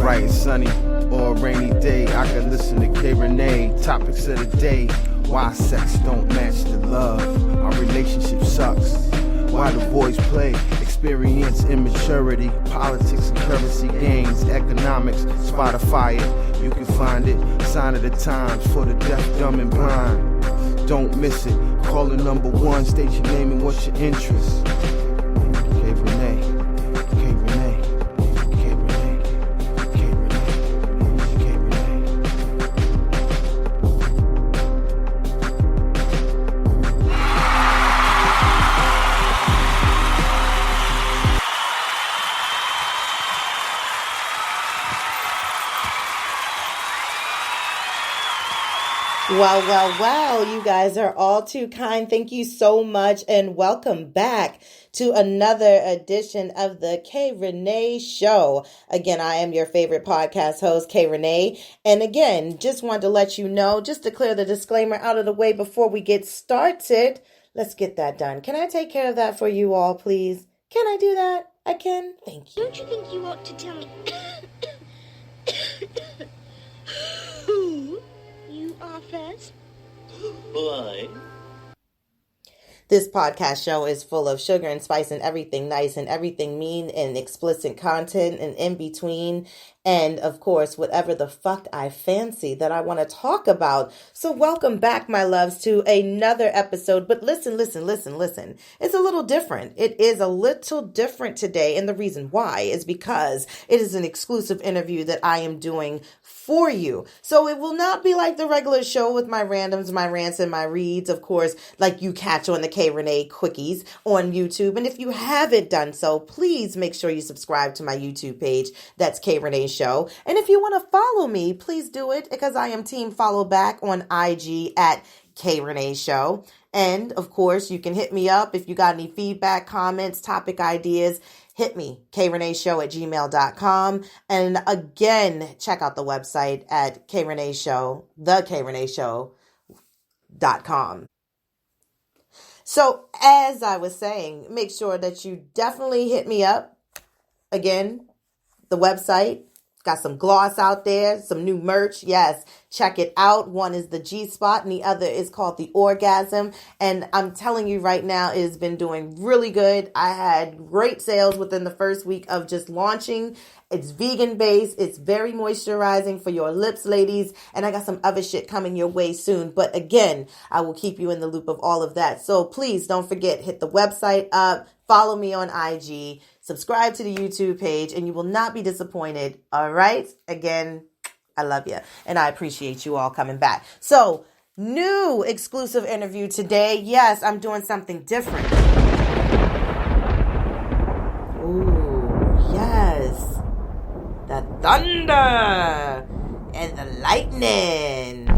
bright and sunny or a rainy day, I can listen to K. Rene. Topics of the day: why sex don't match the love, our relationship sucks, why the boys play, experience immaturity, politics and currency gains, economics, Spotify it, you can find it, sign of the times for the deaf, dumb and blind. Don't miss it, call the number one, state your name and what's your interest. K. Rene, K. Rene, K. Rene, K. Rene, K. Rene. Wow. You guys are all too kind. Thank you so much and welcome back to another edition of the K. Rene Show. Again, I am your favorite podcast host, K. Rene. And again, just wanted to let you know, just to clear the disclaimer out of the way before we get started. Let's get that done. Can I take care of that for you all, please? Can I do that? I can? Thank you. Don't you think you ought to tell me who you are first? Why? This podcast show is full of sugar and spice and everything nice and everything mean and explicit content and in between. And of course, whatever the fuck I fancy that I want to talk about. So welcome back, my loves, to another episode. But listen. It's a little different. It is a little different today. And the reason why is because it is an exclusive interview that I am doing for you. So it will not be like the regular show with my randoms, my rants, and my reads, of course, like you catch on the K. Rene Quickies on YouTube. And if you haven't done so, please make sure you subscribe to my YouTube page. That's K. Rene Show. And if you want to follow me, please do it because I am team follow back on IG at K. Rene Show. And of course, you can hit me up if you got any feedback, comments, topic ideas. Hit me, kreneshow@gmail.com. And again, check out the website at KReneShow, thekreneshow.com. So as I was saying, make sure that you definitely hit me up. Again, the website. Got some gloss out there, some new merch. Yes, check it out. One is the G-Spot and the other is called the Orgasm. And I'm telling you right now, it has been doing really good. I had great sales within the first week of just launching. It's vegan based. It's very moisturizing for your lips, ladies. And I got some other shit coming your way soon. But again, I will keep you in the loop of all of that. So please don't forget, hit the website up, follow me on IG, subscribe to the YouTube page, and you will not be disappointed. All right? Again, I love you. And I appreciate you all coming back. So, new exclusive interview today. Yes, I'm doing something different. Ooh, yes. The thunder and the lightning.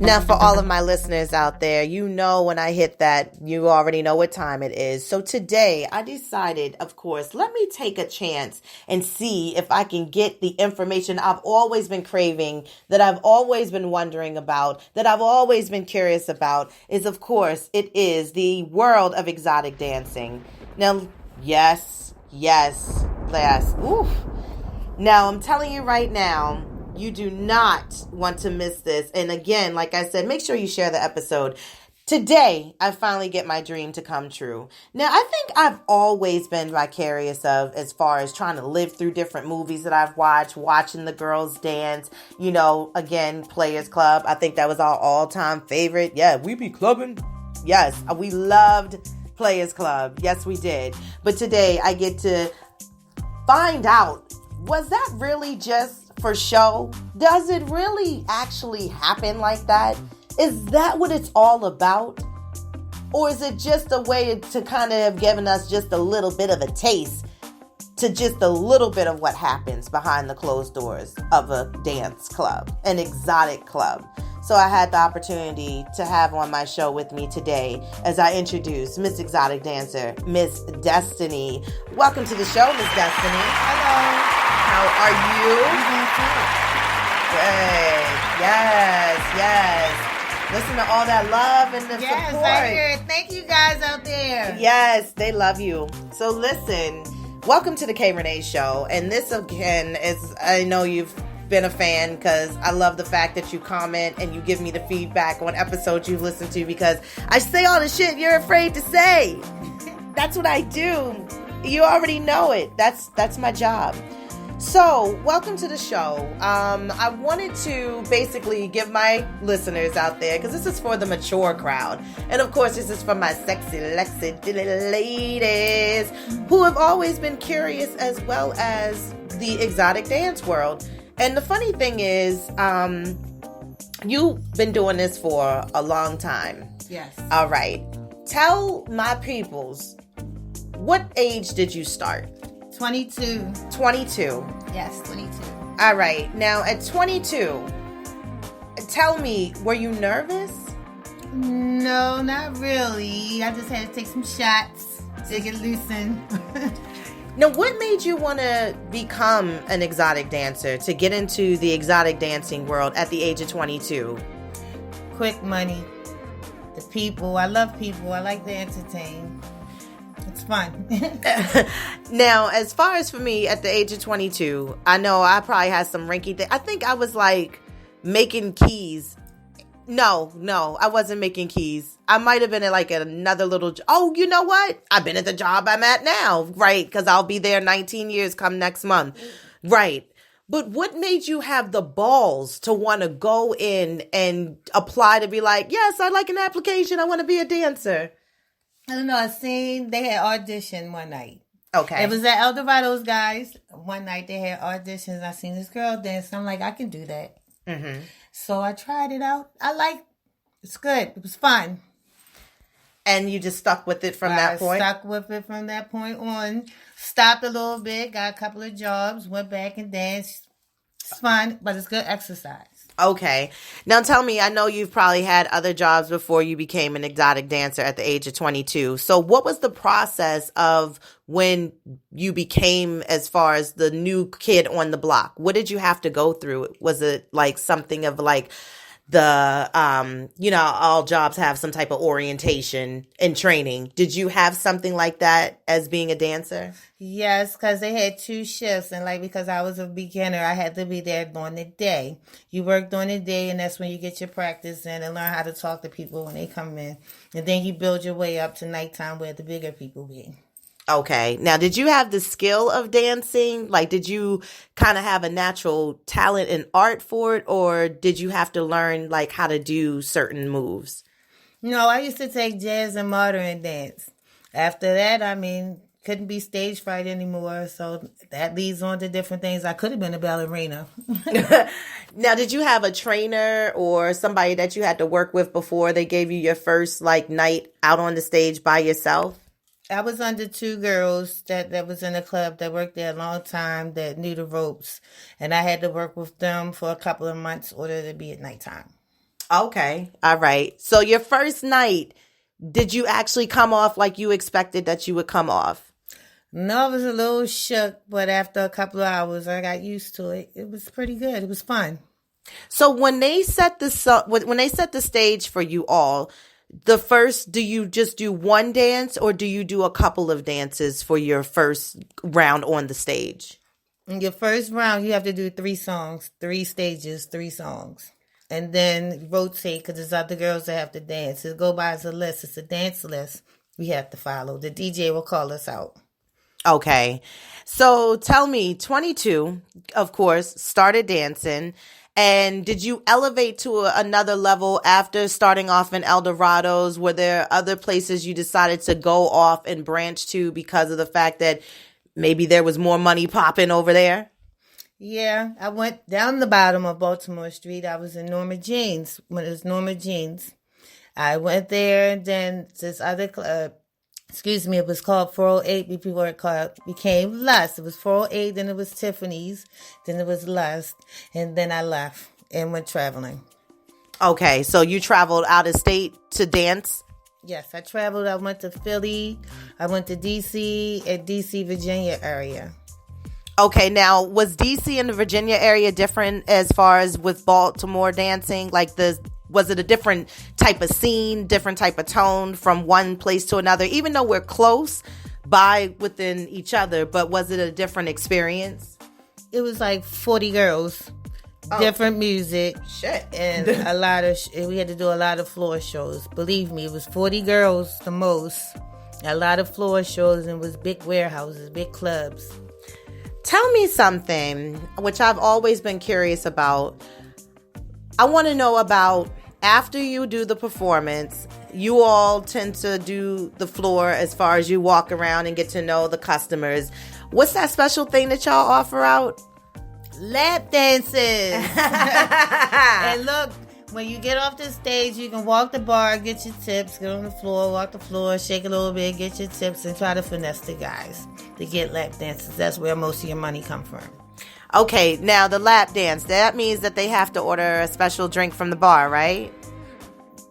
Now, for all of my listeners out there, you know when I hit that, you already know what time it is. So today, I decided, of course, let me take a chance and see if I can get the information I've always been craving, that I've always been wondering about, that I've always been curious about, is, of course, it is the world of exotic dancing. Now, yes. Oof. Now, I'm telling you right now, you do not want to miss this. And again, like I said, make sure you share the episode. Today, I finally get my dream to come true. Now, I think I've always been vicarious of as far as trying to live through different movies that I've watched, watching the girls dance, you know, again, Players Club. I think that was our all-time favorite. Yeah, we be clubbing. Yes, we loved Players Club. Yes, we did. But today, I get to find out, was that really just for show? Does it really actually happen like that? Is that what it's all about? Or is it just a way to kind of have given us just a little bit of a taste to just a little bit of what happens behind the closed doors of a dance club, an exotic club? So I had the opportunity to have on my show with me today as I introduce Miss Exotic Dancer, Miss Destiny. Welcome to the show, Miss Destiny. Hello. How are you? I'm doing Good. Yes. Listen to all that love and the Yes, support. I hear it. Thank you guys out there. Yes, they love you. So listen, welcome to the K Rene Show. And this again is, I know you've been a fan because I love the fact that you comment and you give me the feedback on episodes you listen to, because I say all the shit you're afraid to say. That's what I do. You already know it. That's my job. So, welcome to the show. I wanted to basically give my listeners out there, because this is for the mature crowd. And of course, this is for my sexy, Lexi ladies who have always been curious as well as the exotic dance world. And the funny thing is, you've been doing this for a long time. Yes. All right. Tell my peoples, what age did you start? 22. 22. Yes, 22. All right. Now, at 22, tell me, were you nervous? No, not really. I just had to take some shots to get loosened. Now, what made you want to become an exotic dancer, to get into the exotic dancing world at the age of 22? Quick money. The people. I love people. I like to entertain. It's fun. Now, as far as for me, at the age of 22, I know I probably had some rinky thing. I think I was like making keys. No, I wasn't making keys. I might have been at like another little. Oh, you know what? I've been at the job I'm at now, right? Because I'll be there 19 years come next month, right? But what made you have the balls to want to go in and apply to be like, yes, I'd like an application. I want to be a dancer. I don't know. I seen they had audition one night. Okay. It was at El Dorado's, guys. One night they had auditions. I seen this girl dance. I'm like, I can do that. Mm-hmm. So I tried it out. It's good. It was fun. And you just stuck with it from that point? Stuck with it from that point on. Stopped a little bit. Got a couple of jobs. Went back and danced. It's fun, but it's good exercise. Okay. Now tell me, I know you've probably had other jobs before you became an exotic dancer at the age of 22. So what was the process of when you became, as far as the new kid on the block? What did you have to go through? Was it like something of like the, all jobs have some type of orientation and training. Did you have something like that as being a dancer? Yes, because they had 2 shifts, and because I was a beginner, I had to be there during the day. You work during the day, and that's when you get your practice in and learn how to talk to people when they come in. And then you build your way up to nighttime where the bigger people be. Okay. Now, did you have the skill of dancing? Like, did you kind of have a natural talent and art for it, or did you have to learn how to do certain moves? No, I used to take jazz and modern dance. After that, couldn't be stage fright anymore, so that leads on to different things. I could have been a ballerina. Now, did you have a trainer or somebody that you had to work with before they gave you your first night out on the stage by yourself? I was under 2 girls that was in the club that worked there a long time that knew the ropes, and I had to work with them for a couple of months in order to be at nighttime. Okay, all right. So your first night, did you actually come off like you expected that you would come off? No, I was a little shook, but after a couple of hours, I got used to it. It was pretty good. It was fun. So when they set the stage for you all, do you just do one dance, or do you do a couple of dances for your first round on the stage? In your first round, you have to do 3 songs, 3 stages, 3 songs. And then rotate, because there's other girls that have to dance. It go by as a list. It's a dance list we have to follow. The DJ will call us out. Okay. So tell me, 22, of course, started dancing. And did you elevate to another level after starting off in El Dorado's? Were there other places you decided to go off and branch to because of the fact that maybe there was more money popping over there? Yeah, I went down the bottom of Baltimore Street. I was in Norma Jean's when it was Norma Jean's. I went there, and then this other club, it was called 408 before it became Lust. It was 408, then it was Tiffany's, then it was Lust, and then I left and went traveling. Okay, so you traveled out of state to dance? Yes, I traveled. I went to Philly. I went to D.C. and D.C., Virginia area. Okay, now, was D.C. and the Virginia area different as far as with Baltimore dancing? Like the Was it a different type of scene, different type of tone from one place to another, even though we're close by within each other, but was it a different experience? It was like 40 girls, different music. Shit. And a lot of, we had to do a lot of floor shows. Believe me, it was 40 girls the most. A lot of floor shows, and it was big warehouses, big clubs. Tell me something, which I've always been curious about. I want to know about after you do the performance, you all tend to do the floor as far as you walk around and get to know the customers. What's that special thing that y'all offer out? Lap dances. And look, when you get off the stage, you can walk the bar, get your tips, get on the floor, walk the floor, shake a little bit, get your tips, and try to finesse the guys to get lap dances. That's where most of your money come from. Okay, now the lap dance, that means that they have to order a special drink from the bar, right?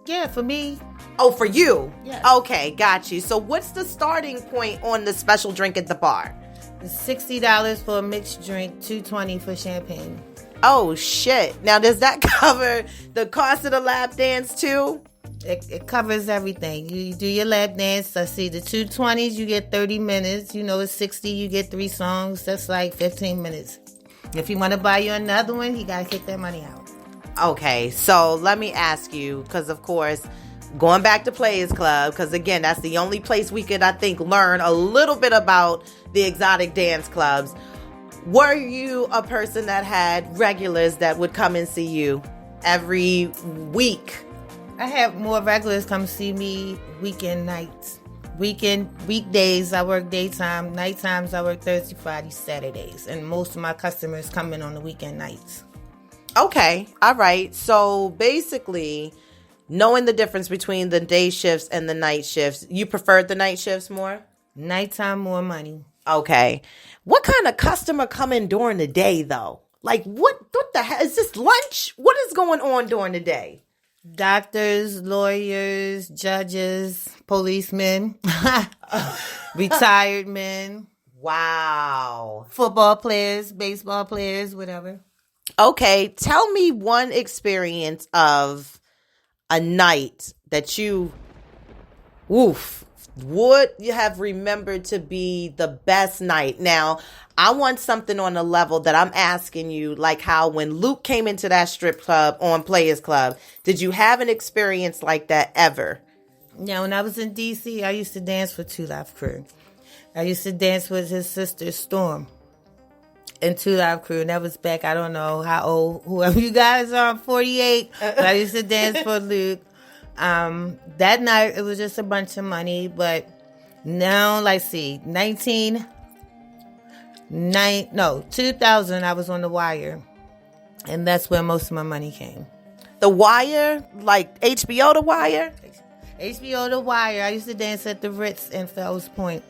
Yeah, for me. Oh, for you? Yeah. Okay, got you. So what's the starting point on the special drink at the bar? It's $60 for a mixed drink, $2.20 for champagne. Oh, shit. Now, does that cover the cost of the lap dance, too? It covers everything. You do your lap dance. I see the 220s, you get 30 minutes. You know, it's 60, you get 3 songs. That's like 15 minutes. If you want to buy you another one, you got to kick that money out. Okay, so let me ask you, because, of course, going back to Players Club, because, again, that's the only place we could, I think, learn a little bit about the exotic dance clubs. Were you a person that had regulars that would come and see you every week? I have more regulars come see me weekend nights. Weekdays, I work daytime. Night times, I work Thursday, Friday, Saturdays. And most of my customers come in on the weekend nights. Okay. All right. So basically, knowing the difference between the day shifts and the night shifts, you preferred the night shifts more? Nighttime, more money. Okay. What kind of customer come in during the day, though? Like, what the hell? Is this lunch? What is going on during the day? Doctors, lawyers, judges, policemen, retired men. Wow. Football players, baseball players, whatever. Okay, tell me one experience of a night that you, would you have remembered to be the best night. Now, I want something on a level that I'm asking you, like how when Luke came into that strip club on Players Club, did you have an experience like that ever? Now, when I was in D.C., I used to dance for Two Live Crew. I used to dance with his sister, Storm, in Two Live Crew. And that was back, I don't know how old, whoever you guys are, I'm 48. But I used to dance for Luke. That night, it was just a bunch of money. But now, 2000, I was on The Wire. And that's where most of my money came. The Wire? Like HBO The Wire? HBO The Wire. I used to dance at the Ritz in Fells Point.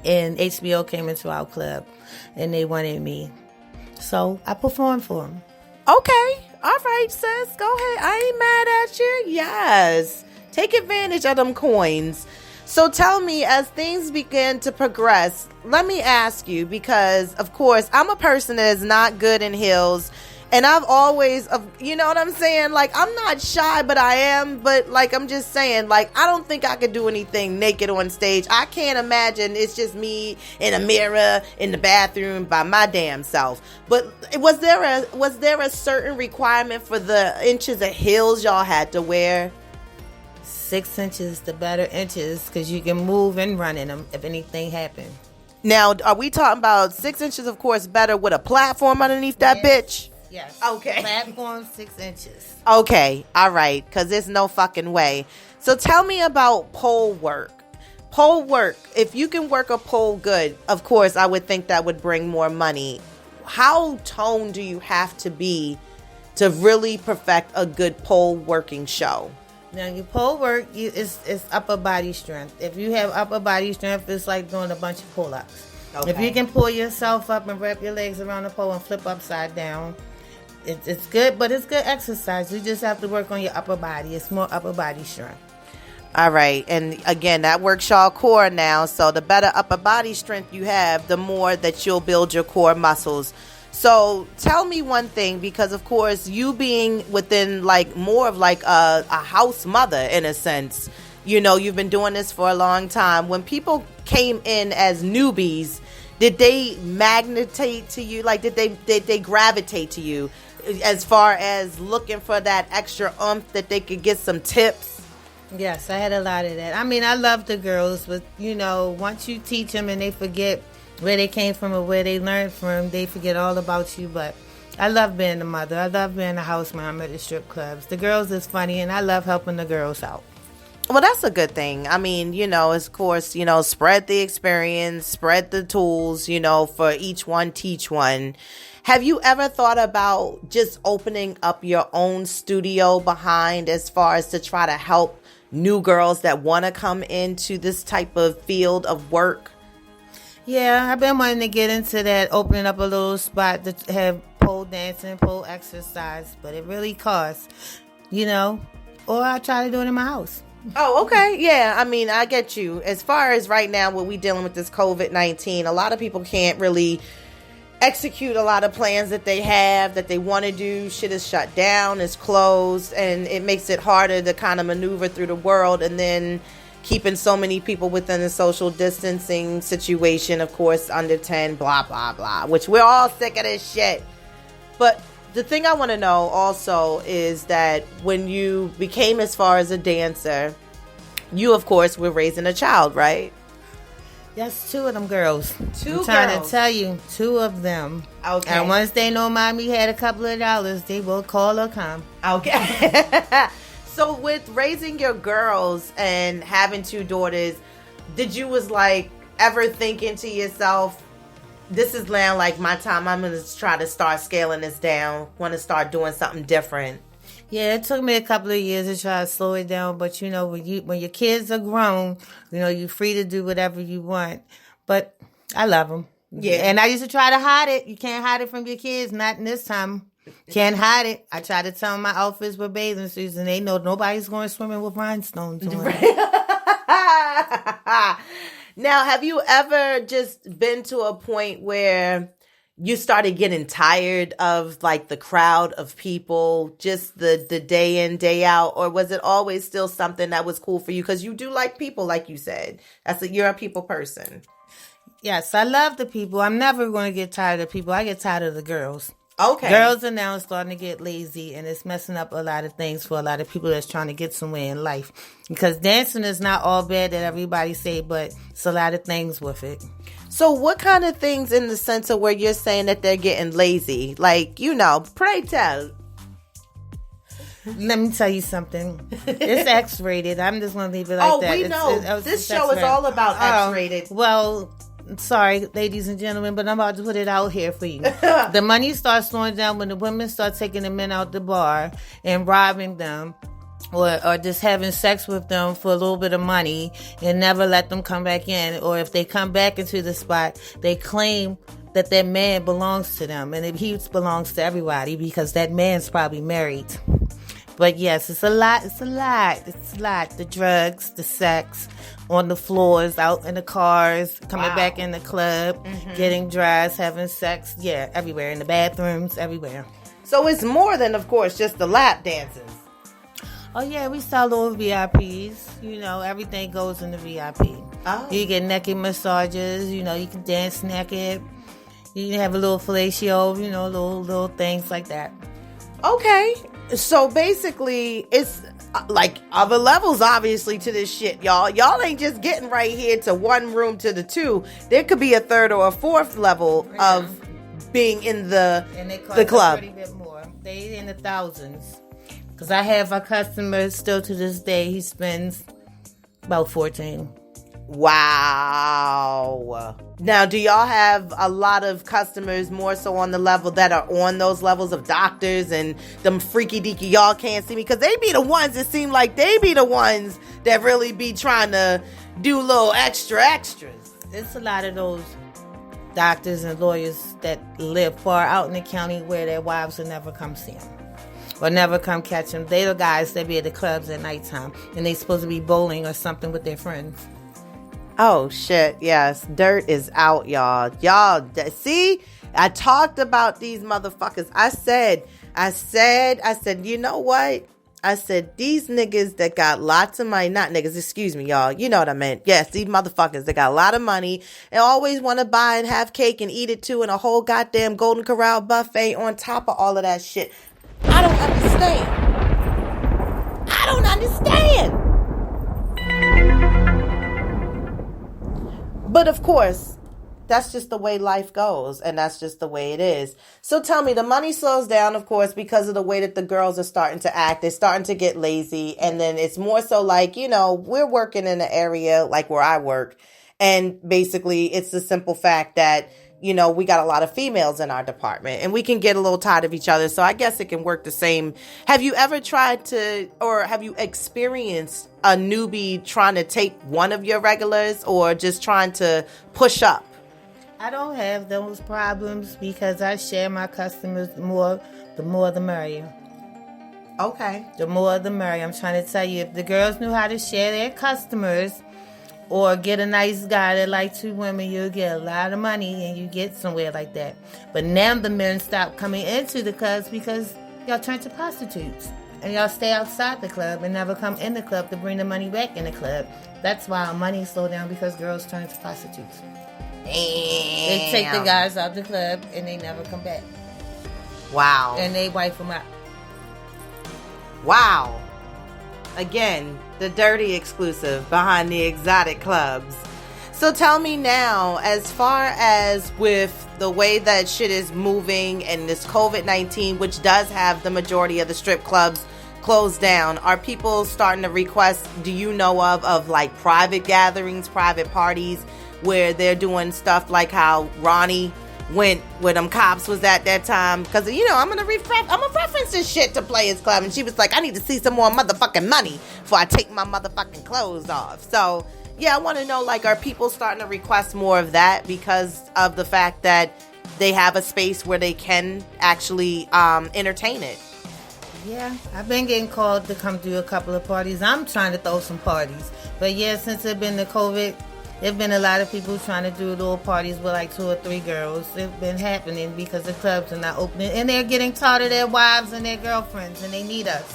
And HBO came into our club. And they wanted me. So I performed for them. Okay. All right, sis. Go ahead. I ain't mad at you. Yes. Take advantage of them coins. So tell me, as things begin to progress, let me ask you, because, of course, I'm a person that is not good in heels. And I've always, you know what I'm saying? Like, I'm not shy, but I am. But, like, I'm just saying, like, I don't think I could do anything naked on stage. I can't imagine it's just me in a mirror in the bathroom by my damn self. But was there a certain requirement for the inches of heels y'all had to wear? 6 inches, the better inches, because you can move and run in them if anything happened. Now, are we talking about 6 inches, of course, better with a platform underneath that bitch? Yes. Okay. Platform 6 inches. Okay. All right. Because there's no fucking way. So tell me about pole work. Pole work. If you can work a pole good, of course, I would think that would bring more money. How toned do you have to be to really perfect a good pole working show? Now, your pole work is upper body strength. If you have upper body strength, it's like doing a bunch of pull-ups. Okay. If you can pull yourself up and wrap your legs around the pole and flip upside down, it's good, but it's good exercise. You just have to work on your upper body. It's more upper body strength. All right. And again, that works y'all core now. So the better upper body strength you have, the more that you'll build your core muscles. So tell me one thing, because of course you being within like more of like a house mother in a sense, you know, you've been doing this for a long time. When people came in as newbies, did they magnetate to you? Like, did they gravitate to you as far as looking for that extra oomph that they could get some tips? Yes, I had a lot of that. I mean, I love the girls, but, you know, once you teach them and they forget where they came from or where they learned from, they forget all about you. But I love being a mother. I love being a house mom at the strip clubs. The girls is funny, and I love helping the girls out. Well, that's a good thing. I mean, you know, of course, you know, spread the experience, spread the tools, you know, for each one, teach one. Have you ever thought about just opening up your own studio behind, as far as to try to help new girls that want to come into this type of field of work? Yeah, I've been wanting to get into that, opening up a little spot to have pole dancing, pole exercise, but it really costs, you know, or I try to do it in my house. Oh, okay. Yeah, I mean, I get you. As far as right now, what we dealing with this COVID-19, a lot of people can't really execute a lot of plans that they have, that they want to do. Shit is shut down, is closed, and it makes it harder to kind of maneuver through the world. And then keeping so many people within the social distancing situation, of course, under 10, blah, blah, blah, which we're all sick of this shit. But the thing I want to know also is that when you became as far as a dancer, you, of course, were raising a child, right? Yes, 2 of them girls. Two I'm trying girls. to tell you, 2 of them. Okay. And once they know mommy had a couple of dollars, they will call or come. Okay. So with raising your girls and having 2 daughters, did you was like ever thinking to yourself, this is now like my time, I'm going to try to start scaling this down, want to start doing something different? Yeah, it took me a couple of years to try to slow it down, but you know, when your kids are grown, you know, you're free to do whatever you want. But I love them. Yeah. And I used to try to hide it. You can't hide it from your kids, not in this time. Can't hide it. I try to tell them my outfits were bathing suits, and they know nobody's going swimming with rhinestones on. Now, have you ever just been to a point where you started getting tired of like the crowd of people, just the day in, day out, or was it always still something that was cool for you? Because you do like people, like you said. You're a people person. Yes, I love the people. I'm never going to get tired of people. I get tired of the girls. Okay. Girls are now starting to get lazy, and it's messing up a lot of things for a lot of people that's trying to get somewhere in life. Because dancing is not all bad that everybody say, but it's a lot of things with it. So what kind of things in the sense of where you're saying that they're getting lazy? Like, you know, pray tell. Let me tell you something. It's X-rated. I'm just going to leave it like that. Oh, we know. This show is all about X-rated. Well, sorry, ladies and gentlemen, but I'm about to put it out here for you. The money starts slowing down when the women start taking the men out the bar and robbing them, or just having sex with them for a little bit of money and never let them come back in. Or if they come back into the spot, they claim that that man belongs to them, and he belongs to everybody because that man's probably married. But yes, it's a lot. The drugs, the sex, on the floors, out in the cars, coming back in the club, getting dressed, having sex. Yeah, everywhere. In the bathrooms, everywhere. So it's more than, of course, just the lap dances. Oh, yeah, we sell little VIPs. You know, everything goes in the VIP. Oh. You get naked massages. You know, you can dance naked. You can have a little fellatio, you know, little things like that. Okay. So basically, it's like other levels, obviously, to this shit, y'all. Y'all ain't just getting right here to one room to the 2. There could be a 3rd or a 4th level of being in the club. Pretty bit more. They in the thousands. Because I have a customer still to this day, he spends about 14. Wow. Now, do y'all have a lot of customers more so on the level that are on those levels of doctors and them freaky deaky y'all can't see me? Because they be the ones that seem like they be the ones that really be trying to do little extras. It's a lot of those doctors and lawyers that live far out in the county where their wives will never come see them. Or never come catch them. They the guys that be at the clubs at nighttime. And they supposed to be bowling or something with their friends. Oh, shit. Yes. Dirt is out, y'all. Y'all, see? I talked about these motherfuckers. I said, you know what? I said, these niggas that got lots of money, not niggas, excuse me, y'all. You know what I meant. Yes, these motherfuckers that got a lot of money and always want to buy and have cake and eat it too, and a whole goddamn Golden Corral buffet on top of all of that shit. I don't understand. But of course, that's just the way life goes, and that's just the way it is. So tell me, the money slows down, of course, because of the way that the girls are starting to act. They're starting to get lazy, and then it's more so like, we're working in an area like where I work, and basically it's the simple fact that, we got a lot of females in our department, and we can get a little tired of each other, so I guess it can work the same. Have you ever tried to, or have you experienced a newbie trying to take one of your regulars, or just trying to push up? I don't have those problems because I share my customers more. The more the merrier. Okay. The more the merrier. I'm trying to tell you, if the girls knew how to share their customers or get a nice guy that like two women, you'll get a lot of money and you get somewhere like that. But now the men stop coming into the clubs because y'all turn to prostitutes. And y'all stay outside the club and never come in the club to bring the money back in the club. That's why our money slowed down, because girls turn to prostitutes. They take the guys out the club and they never come back. Wow. And they wipe them out. Wow. Again, the dirty exclusive behind the exotic clubs. So tell me now, as far as with the way that shit is moving and this COVID-19, which does have the majority of the strip clubs closed down, are people starting to request, do you know of like private gatherings, private parties, where they're doing stuff like how Ronnie went where them cops was at that time? Because, I'm gonna reference this shit to Players Club, and she was like, I need to see some more motherfucking money before I take my motherfucking clothes off. So, yeah, I want to know, like, are people starting to request more of that because of the fact that they have a space where they can actually entertain it? Yeah, I've been getting called to come do a couple of parties. I'm trying to throw some parties. But, yeah, since it's been the COVID, there have been a lot of people trying to do little parties with like 2 or 3 girls. It's been happening because the clubs are not opening. And they're getting tired of their wives and their girlfriends. And they need us.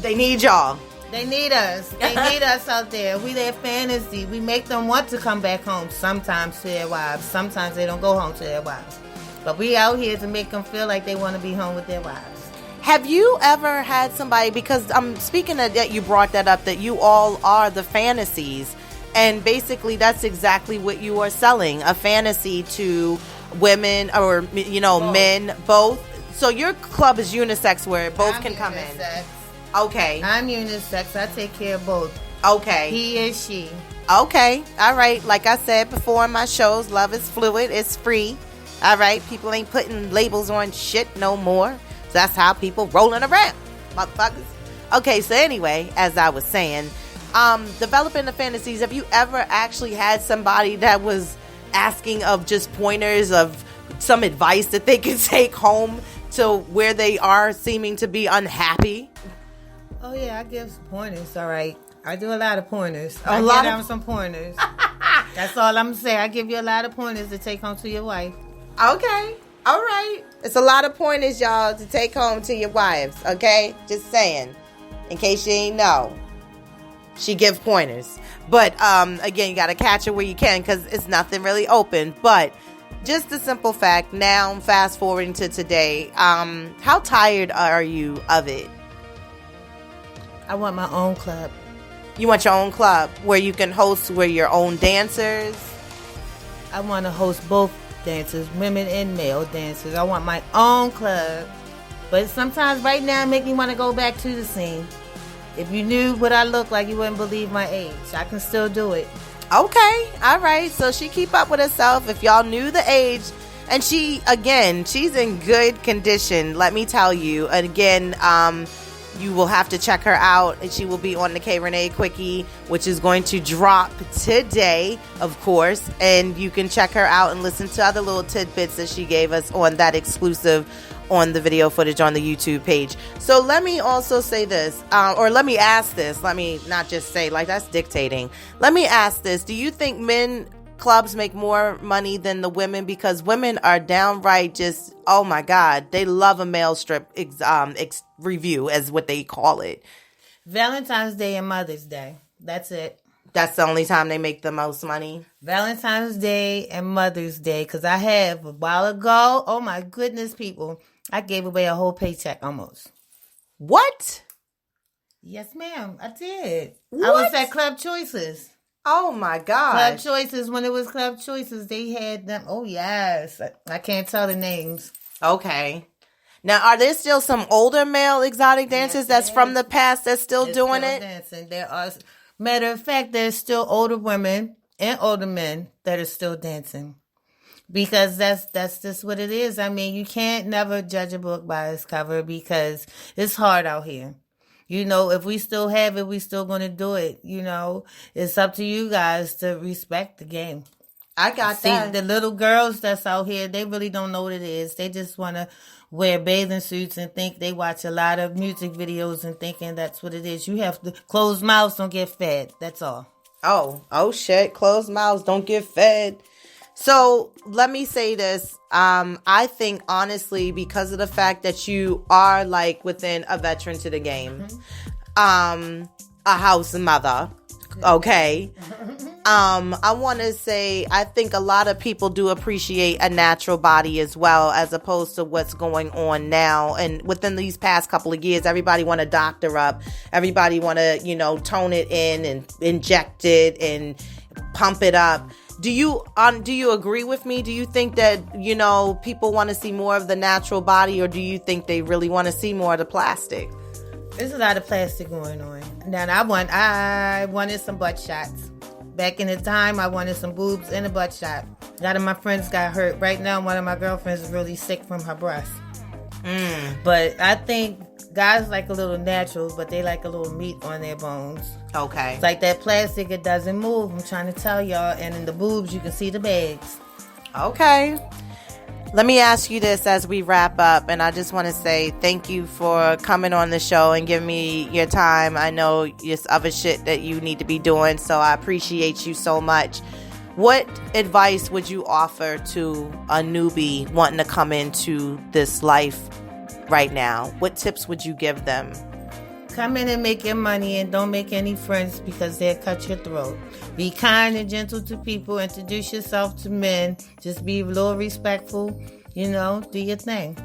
They need y'all. They need us. They need us out there. We their fantasy. We make them want to come back home sometimes to their wives. Sometimes they don't go home to their wives. But we out here to make them feel like they want to be home with their wives. Have you ever had somebody, because I'm speaking of that, you brought that up, that you all are the fantasies. And basically, that's exactly what you are selling, a fantasy to women or, both. Men, both. So your club is unisex where both can come in. Okay. I'm unisex. I take care of both. Okay. He and she. Okay. All right. Like I said before in my shows, love is fluid. It's free. All right. People ain't putting labels on shit no more. So that's how people rolling around, motherfuckers. Okay. So anyway, as I was saying, developing the fantasies, have you ever actually had somebody that was asking of just pointers of some advice that they could take home to where they are seeming to be unhappy? Oh yeah, I give some pointers. All right, I do a lot of pointers. I give them some pointers. That's all I'm saying. I give you a lot of pointers to take home to your wife. Okay, all right. It's a lot of pointers, y'all, to take home to your wives. Okay, just saying, in case you ain't know. She gives pointers. But, again, you got to catch her where you can because it's nothing really open. But just the simple fact, now fast forwarding to today, how tired are you of it? I want my own club. You want your own club where you can host where your own dancers? I want to host both dancers, women and male dancers. I want my own club. But sometimes right now it make me want to go back to the scene. If you knew what I look like, you wouldn't believe my age. I can still do it. Okay. All right. So she keep up with herself. If y'all knew the age. And she, again, she's in good condition. Let me tell you. And again, you will have to check her out. And she will be on the K Rene Quickie, which is going to drop today, of course. And you can check her out and listen to other little tidbits that she gave us on that exclusive on the video footage on the YouTube page. So let me also say this, or let me ask this. Let me not just say, like, that's dictating. Let me ask this. Do you think men clubs make more money than the women? Because women are downright just, oh my God, they love a male strip review, as what they call it. Valentine's Day and Mother's Day. That's it. That's the only time they make the most money. Valentine's Day and Mother's Day. Because I have a while ago, oh my goodness, people, I gave away a whole paycheck almost. What? Yes, ma'am. I did. What? I was at Club Choices. Oh my God. Club Choices, when it was Club Choices, they had them. Oh, yes. I can't tell the names. Okay. Now, are there still some older male exotic dancers that's from the past that's still doing it? Dancing. There are, matter of fact, there's still older women and older men that are still dancing. Because that's just what it is. I mean, you can't never judge a book by its cover because it's hard out here. You know, if we still have it, we still going to do it. You know, it's up to you guys to respect the game. I got that. The little girls that's out here, they really don't know what it is. They just want to wear bathing suits and think they watch a lot of music videos and thinking that's what it is. You have to close mouths, don't get fed. That's all. Oh shit. Closed mouths don't get fed. So let me say this. I think honestly, because of the fact that you are like within a veteran to the game, a house mother. Okay. I want to say, I think a lot of people do appreciate a natural body as well, as opposed to what's going on now. And within these past couple of years, everybody want to doctor up. Everybody want to, tone it in and inject it and pump it up. Do you agree with me? Do you think that, people want to see more of the natural body, or do you think they really want to see more of the plastic? There's a lot of plastic going on. Now, I wanted some butt shots. Back in the time, I wanted some boobs and a butt shot. A lot of my friends got hurt. Right now, one of my girlfriends is really sick from her breast. But I think guys like a little natural, but they like a little meat on their bones. Okay. It's like that plastic, it doesn't move. I'm trying to tell y'all. And in the boobs, you can see the bags. Okay. Let me ask you this as we wrap up, and I just want to say thank you for coming on the show and giving me your time. I know there's other shit that you need to be doing, so I appreciate you so much. What advice would you offer to a newbie wanting to come into this life right now? What tips would you give them? Come in and make your money and don't make any friends because they'll cut your throat. Be kind and gentle to people. Introduce yourself to men. Just be a little respectful. Do your thing.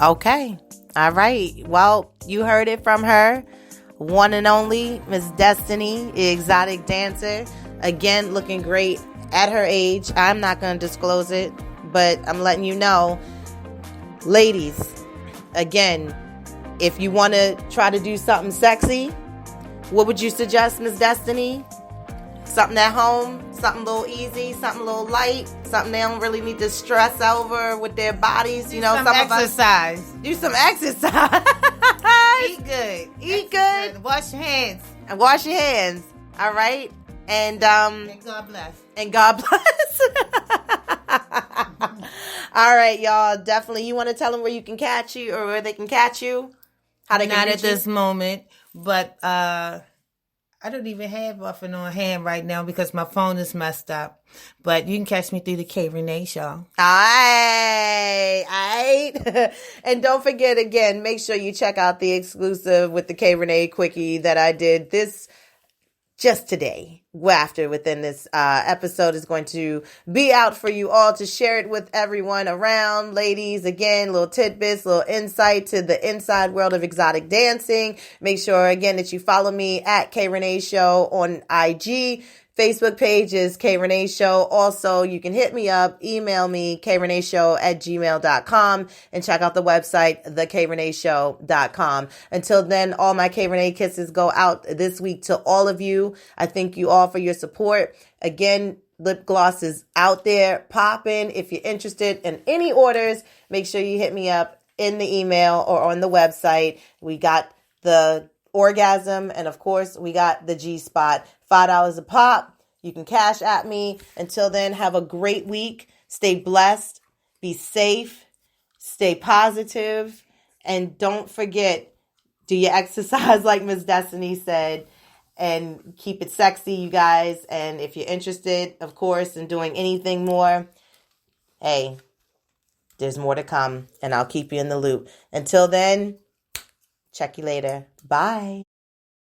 Okay. All right. Well, you heard it from her. One and only Miss Destiny, the exotic dancer. Again, looking great at her age. I'm not going to disclose it, but I'm letting you know. Ladies, again, if you want to try to do something sexy, what would you suggest, Miss Destiny? Something at home, something a little easy, something a little light, something they don't really need to stress over with their bodies. Do some exercise. Do some exercise. Eat good. Eat good. Wash your hands. And wash your hands. All right. And God bless. And God bless. All right, y'all. Definitely. You want to tell them where you can catch you or where they can catch you? How they can Not reach at this moment, but I don't even have nothing on hand right now because my phone is messed up. But you can catch me through the K Rene show. All right. And don't forget, again, make sure you check out the exclusive with the K Rene quickie that I did just today. After within this episode is going to be out for you all to share it with everyone around. Ladies, again, little tidbits, little insight to the inside world of exotic dancing. Make sure, again, that you follow me at K Rene Show on IG. Facebook page is K Rene Show. Also, you can hit me up, email me, kreneshow@gmail.com, and check out the website, thekreneshow.com. Until then, all my K Rene kisses go out this week to all of you. I thank you all for your support. Again, lip gloss is out there popping. If you're interested in any orders, make sure you hit me up in the email or on the website. We got the orgasm, and of course, we got the G-spot. $5 a pop. You can cash at me. Until then, have a great week. Stay blessed. Be safe. Stay positive. And don't forget, do your exercise like Miss Destiny said. and keep it sexy, you guys. And if you're interested, of course, in doing anything more, hey, there's more to come, and I'll keep you in the loop. Until then, check you later. Bye.